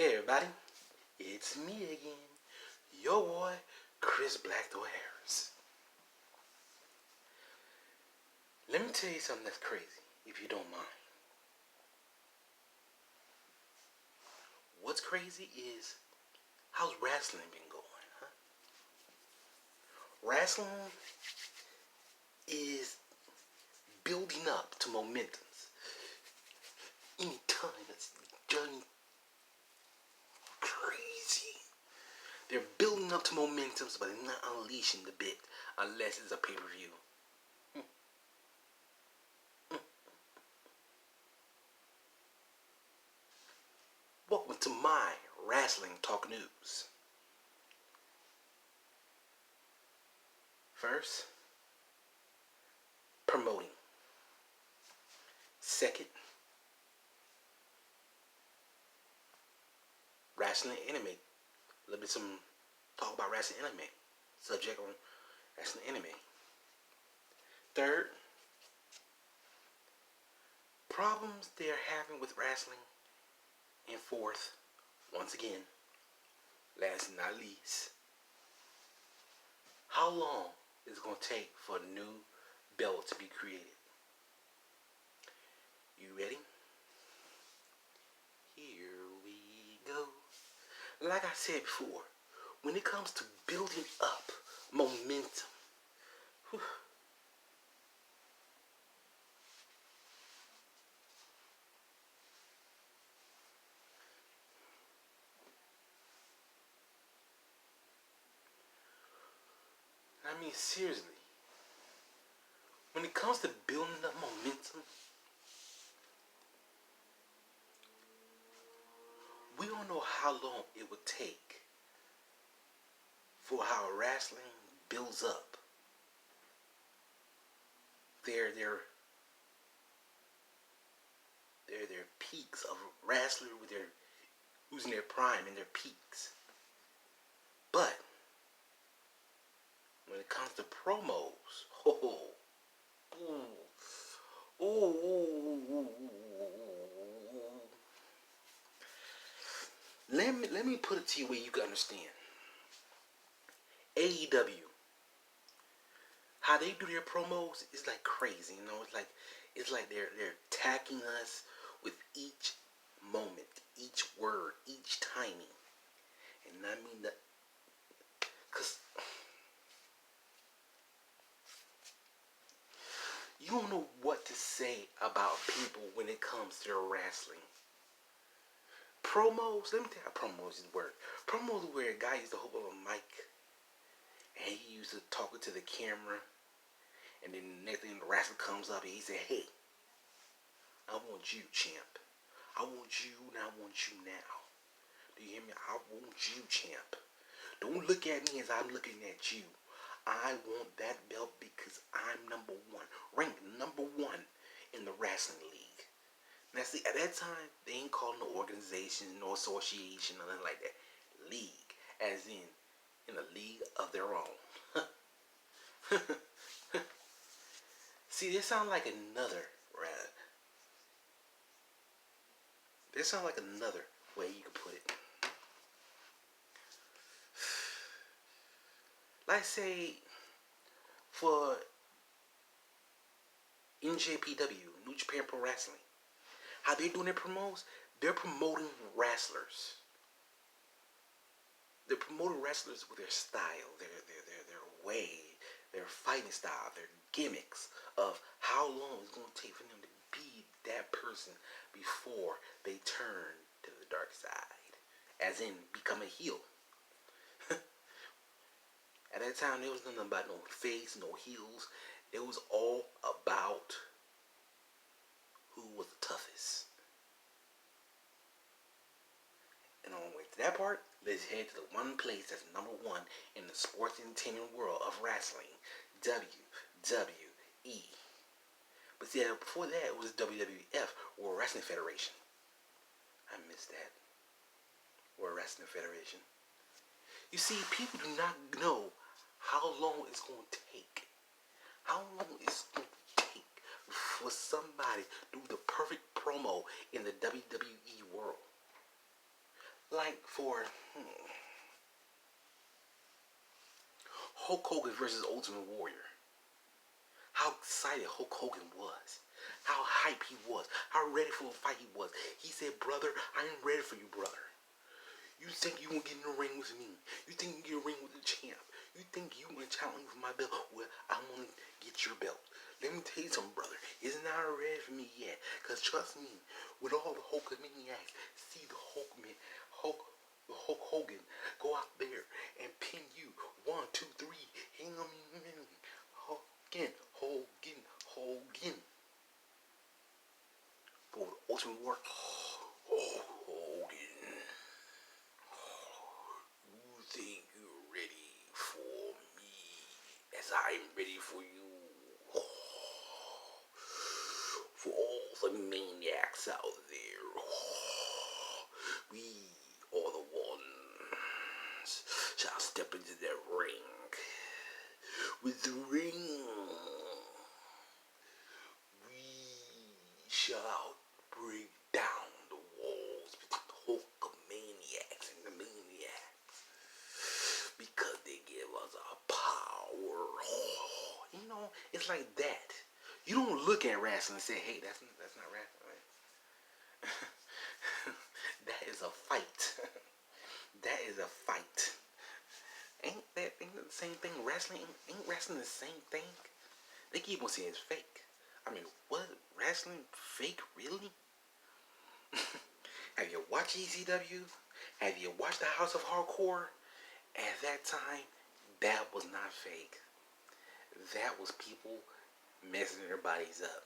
Hey everybody, it's me again, your boy, Chris Blackthorn Harris. Let me tell you something that's crazy, if you don't mind. What's crazy is, how's wrestling been going, huh? Wrestling is building up to momentums. Anytime it's done crazy. They're building up to momentums, but they're not unleashing the bit unless it's a pay-per-view. Welcome to my Wrestling Talk News. First, promoting. Second, wrestling anime. A little bit some talk about wrestling anime. Subject on wrestling anime. Third, problems they're having with wrestling. And fourth, once again, last but not least, how long is it going to take for a new belt to be created? You ready? Here we go. Like I said before, when it comes to building up momentum, whew, I mean seriously, when it comes to building up momentum, we don't know how long it would take for how wrestling builds up their peaks of wrestler with their who's in their prime and their peaks. But when it comes to promos, let me put it to you where you can understand. AEW, how they do their promos is like crazy, you know. It's like they're attacking us with each moment, each word, each timing, and I mean that, cause you don't know what to say about people when it comes to their wrestling. Promos, let me tell you how promos work. Promos are where a guy used to hold up a mic and he used to talk to the camera, and then the next thing the wrestler comes up and he said, "Hey, I want you, champ. I want you and I want you now. Do you hear me? I want you, champ. Don't look at me as I'm looking at you. I want that belt because I'm number one, ranked number one in the wrestling league." Now see, at that time, they ain't called no organization, no association, nothing like that. League, as in a league of their own. See, this sounds like another, right? This sounds like another way you could put it. Like say, for NJPW, New Japan Pro Wrestling, how they doing their promos? They're promoting wrestlers. They're promoting wrestlers with their style, their way, their fighting style, their gimmicks of how long it's going to take for them to be that person before they turn to the dark side, as in become a heel. At that time, there was nothing about no face, no heels. It was all about who was the toughest. And on the way to that part, let's head to the one place that's number one in the sports entertainment world of wrestling, WWE. But see, before that, it was WWF, World Wrestling Federation. I missed that. World Wrestling Federation. You see, people do not know how long it's going to take. How long it's going to take for somebody to do the perfect promo in the WWE world. Like for Hulk Hogan versus Ultimate Warrior. How excited Hulk Hogan was. How hype he was. How ready for a fight he was. He said, brother, I am ready for you, brother. You think you gonna get in the ring with me? You think you can get in the ring with the champ? You think you gonna challenge me for my belt? Well, I wanna get your belt. Let me tell you something, brother. It's not ready for me yet. Cause trust me, with all the Hulkamaniacs, see the Hulk Hogan go out there and pin you. 1, 2, 3. Hang on me. Hogan. For the ultimate work. Oh, Hogan. You think you're ready for me as I'm ready for you? For all the maniacs out there, we are the ones shall step into that ring. With the ring, we shall break down the walls between the Hulkamaniacs and the maniacs. Because they give us our power. You know, it's like that. You don't look at wrestling and say, hey, that's not wrestling. That is a fight. That is a fight. Ain't the same thing? Ain't wrestling the same thing? They keep on saying it's fake. I mean, what? Wrestling fake? Really? Have you watched ECW? Have you watched the House of Hardcore? At that time, that was not fake. That was people messing their bodies up.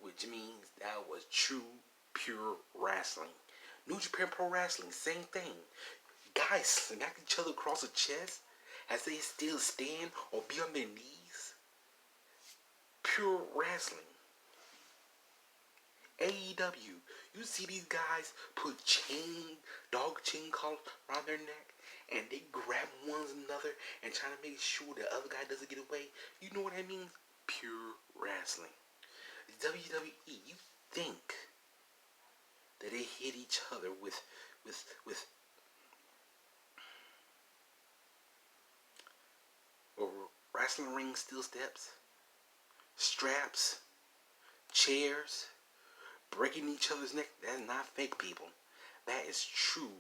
Which means that was true, pure wrestling. New Japan Pro Wrestling, same thing. Guys smack each other across the chest as they still stand or be on their knees. Pure wrestling. AEW, you see these guys put dog chain collars around their neck, and they grab one another and try to make sure the other guy doesn't get away. You know what I mean? Pure wrestling. WWE, you think that they hit each other with wrestling ring steel steps, straps, chairs, breaking each other's neck? That's not fake, people. That is true,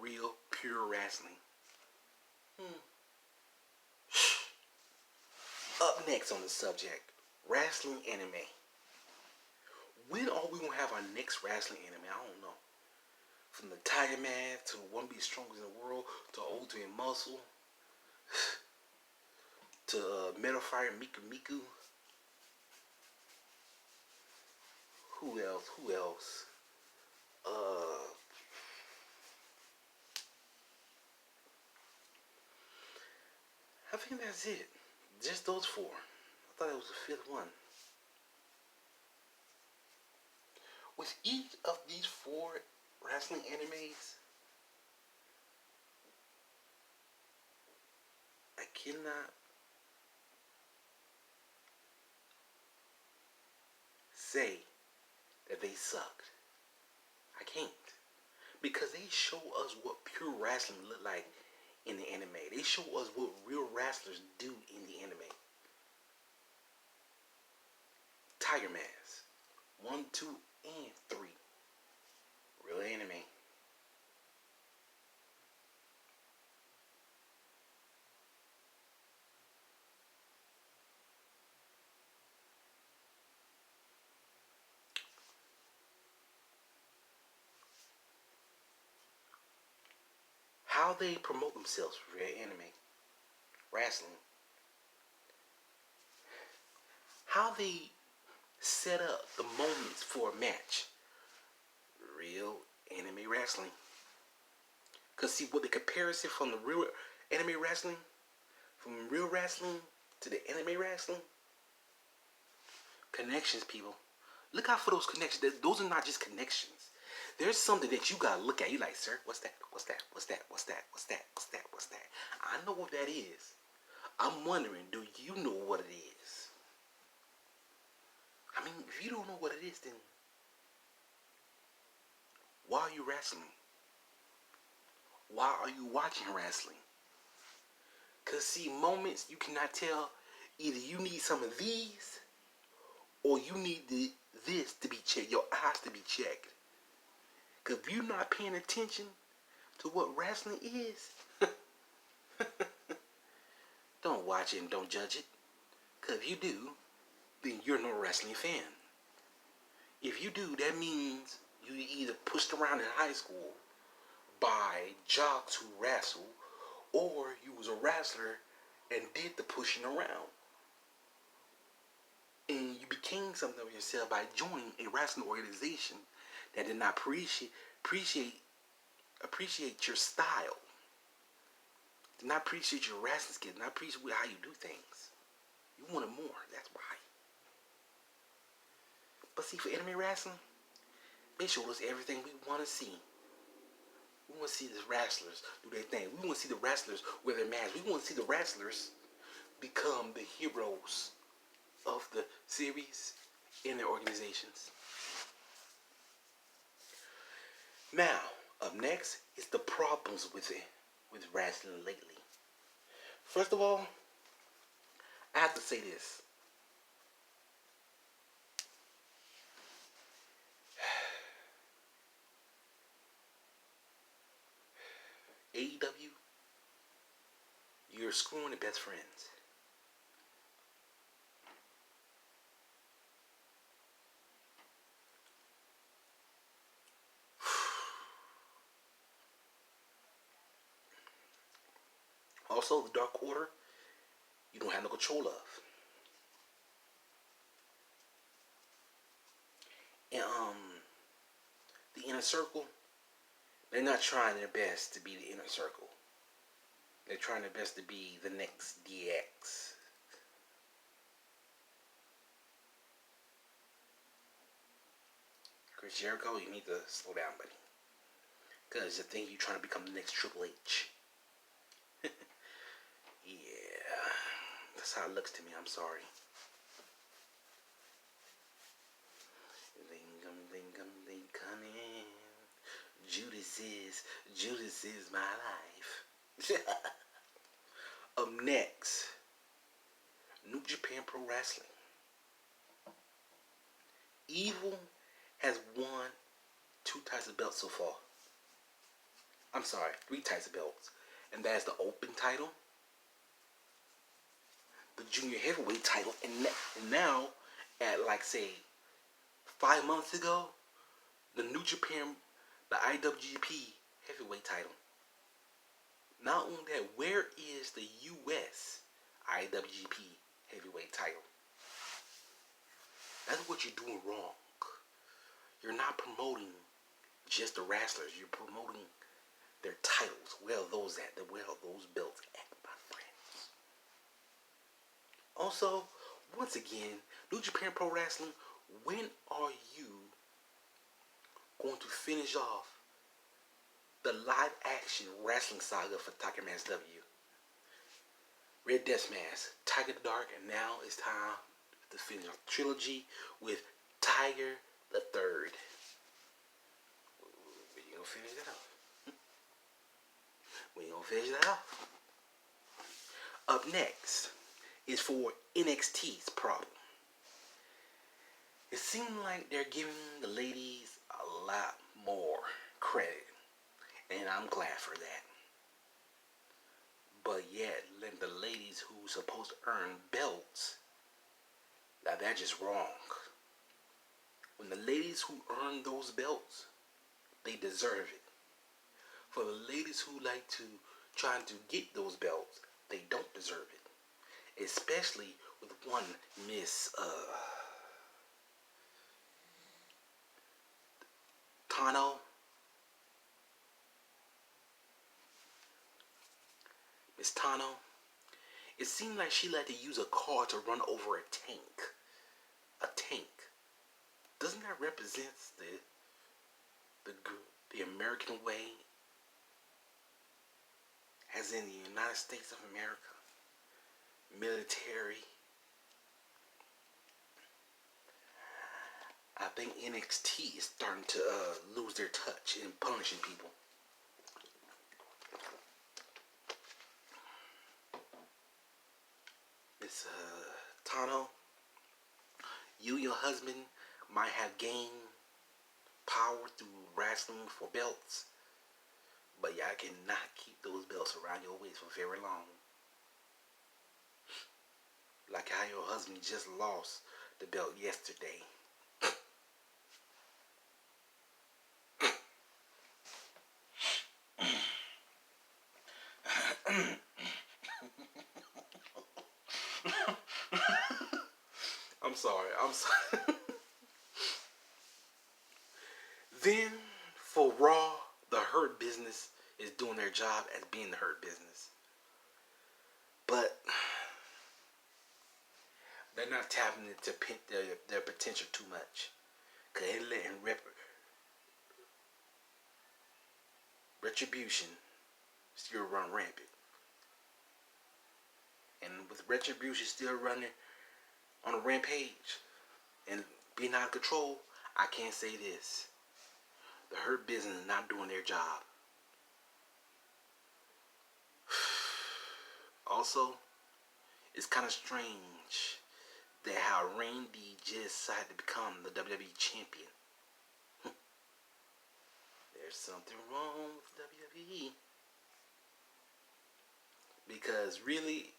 real, pure wrestling. Up next on the subject, wrestling anime. When are we gonna have our next wrestling anime? I don't know. From the Tiger Man to One Be Strongest in the World to Ultimate Muscle to Metal Fire Miku. Who else? I think that's it. Just those 4. I thought it was the 5th one. With each of these 4 wrestling animes, I cannot say that they sucked. I can't. Because they show us what pure wrestling look like in the anime. They show us what real wrestlers do in the anime. Tiger Mask 1, 2, and 3. Real anime. How they promote themselves for real anime. Wrestling. How they set up the moments for a match. Real anime wrestling. Because see, what the comparison from the real anime wrestling, from real wrestling to the anime wrestling, connections, people. Look out for those connections. Those are not just connections. There's something that you gotta look at. You like, sir, what's that? What's that? What's that? What's that? What's that? What's that? What's that? I know what that is. I'm wondering, do you know what it is? I mean, if you don't know what it is, then why are you wrestling? Why are you watching wrestling? Cause see, moments you cannot tell. Either you need some of these, or you need this to be checked. Your eyes to be checked. Cause if you're not paying attention to what wrestling is, don't watch it and don't judge it. Cause if you do, then you're no wrestling fan. If you do, that means you either pushed around in high school by jocks who wrestle, or you was a wrestler and did the pushing around. And you became something of yourself by joining a wrestling organization that did not appreciate your style, did not appreciate your wrestling skills, did not appreciate how you do things. You wanted more, that's why. But see, for anime wrestling, they showed us everything we want to see. We want to see the wrestlers do their thing. We want to see the wrestlers wear their masks. We want to see the wrestlers become the heroes of the series in their organizations. Now, up next is the problems with wrestling lately. First of all, I have to say this. AEW, you're screwing the best friends. Also, the Dark Order, you don't have no control of. And the Inner Circle, they're not trying their best to be the Inner Circle. They're trying their best to be the next DX. Chris Jericho, you need to slow down, buddy. Because I think you're trying to become the next Triple H. Yeah, that's how it looks to me. I'm sorry. Judas is my life. Up next, New Japan Pro Wrestling. Evil has won 2 types of belts so far. I'm sorry, 3 types of belts. And that's the open title, the junior heavyweight title, and now, at like say 5 months ago, the New Japan, the IWGP heavyweight title. Not only that, where is the US IWGP heavyweight title? That's what you're doing wrong. You're not promoting just the wrestlers. You're promoting their titles. Where are those at? Where are those belts at, my friends? Also, once again, New Japan Pro Wrestling, when are you going to finish off the live action wrestling saga for Tiger Mask W? Red Death Mask, Tiger the Dark, and now it's time to finish off the trilogy with Tiger the Third. When you gonna finish that off? When you gonna finish that off? Up next is for NXT's problem. It seems like they're giving the ladies a lot more credit, and I'm glad for that. But yet, letting the ladies who supposed to earn belts, now that's just wrong. When the ladies who earn those belts, they deserve it. For the ladies who like to try to get those belts, they don't deserve it. Especially with one Miss Tano. Miss Tano. It seemed like she like to use a car to run over a tank. A tank. Doesn't that represent the American way? As in the United States of America. Military. I think NXT is starting to lose their touch in punishing people. Miss Tano, you and your husband might have gained power through wrestling for belts, but y'all cannot keep those belts around your waist for very long. Like how your husband just lost the belt yesterday. I'm sorry. I'm sorry. Then for Raw, the Hurt Business is doing their job as being the Hurt Business. But they're not tapping into their potential too much. Because they're letting Retribution still run rampant. And with Retribution still running on a rampage and being out of control, I can't say this. The Hurt Business is not doing their job. Also, it's kind of strange that how Randy just decided to become the WWE champion. There's something wrong with WWE. Because really,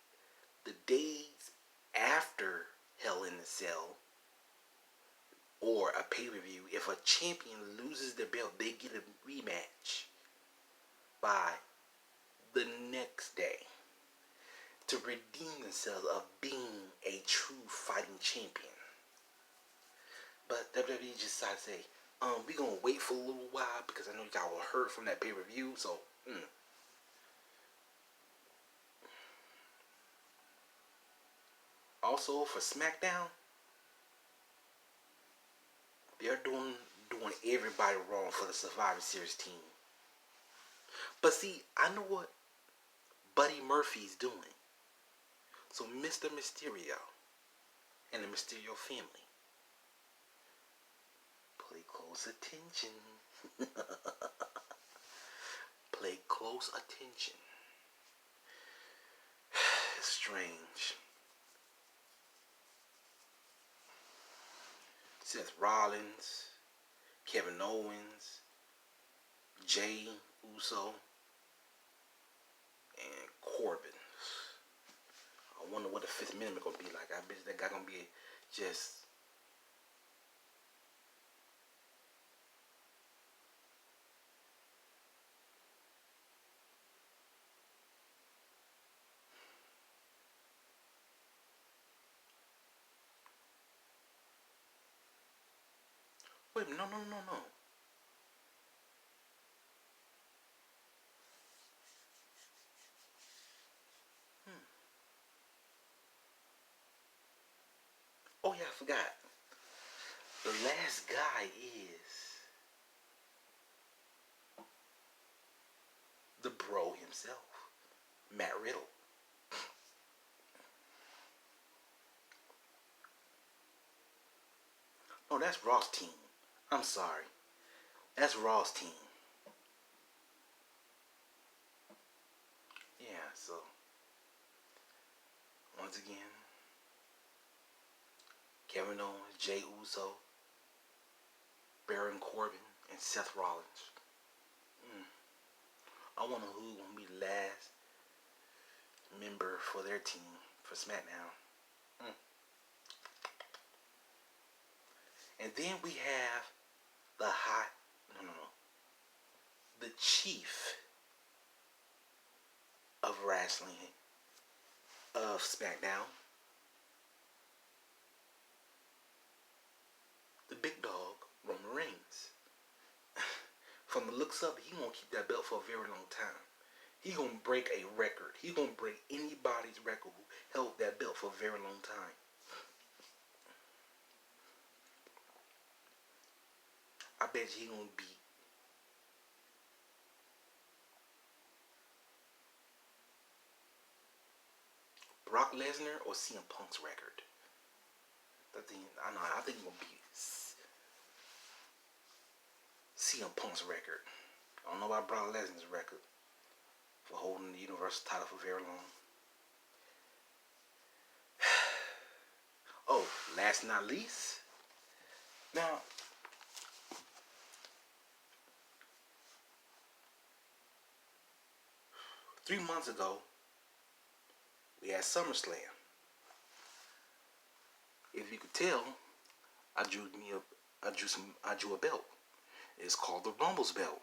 the days after Hell in a Cell or a pay-per-view, if a champion loses their belt, they get a rematch by the next day to redeem themselves of being a true fighting champion. But WWE just decided to say, we're going to wait for a little while because I know y'all were hurt from that pay-per-view, so, Also, for Smackdown, they're doing everybody wrong for the Survivor Series team. But see, I know what Buddy Murphy's doing. So Mr. Mysterio and the Mysterio family, pay close attention. Pay close attention. It's strange. Seth Rollins, Kevin Owens, Jay Uso, and Corbin. I wonder what the Fifth Amendment gonna be like. I bet that guy gonna be just wait. No. Oh yeah, I forgot. The last guy is the bro himself, Matt Riddle. No, that's Raw's team. I'm sorry. That's Raw's team. Yeah, so once again, Kevin Owens, Jay Uso, Baron Corbin, and Seth Rollins. I wonder who gonna be the last member for their team for SmackDown. And then we have the the chief of wrestling of SmackDown, the big dog, Roman Reigns. From the looks up, he won't keep that belt for a very long time. He gonna break a record. He gonna break anybody's record who held that belt for a very long time. I bet he gonna beat Brock Lesnar or CM Punk's record. I think he's gonna beat CM Punk's record. I don't know about Brock Lesnar's record for holding the Universal title for very long. last not least, now, 3 months ago, we had SummerSlam. If you could tell, I drew a belt. It's called the Rumble's belt.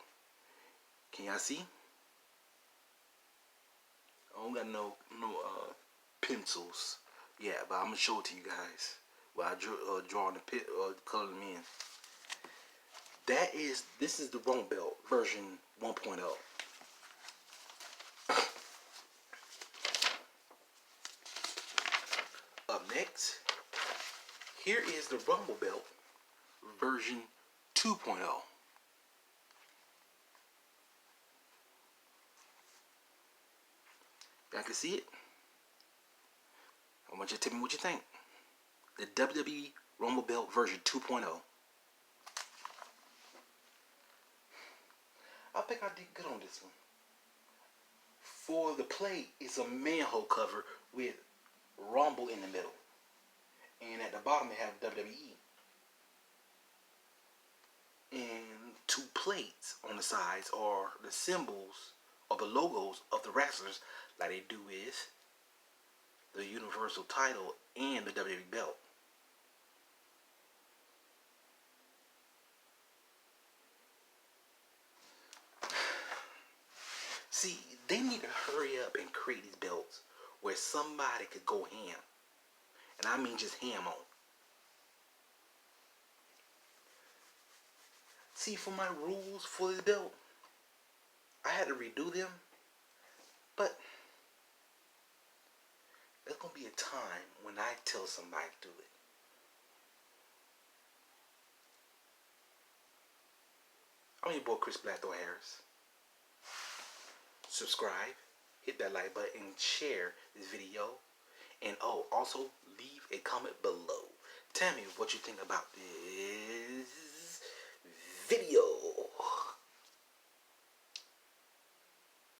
Can y'all see? I don't got no pencils. Yeah, but I'm gonna show it to you guys. Well, I drawing the pit color them in. This is the Rumble belt version 1.0. Up next, here is the Rumble belt version 2.0. Y'all can see it. I want you to tell me what you think. The WWE Rumble belt version 2.0. I think I did good on this one. For the plate, it's a manhole cover with Rumble in the middle. And at the bottom they have WWE. And 2 plates on the sides are the symbols or the logos of the wrestlers, like they do with the Universal title and the WWE belt. See, they need to hurry up and create these belts where somebody could go ham. And I mean just ham on. See, for my rules for this belt, I had to redo them. But there's going to be a time when I tell somebody to do it. I'm your boy Chris Blackthorn Harris. Subscribe, hit that like button, and share this video. And also leave a comment below. Tell me what you think about this video.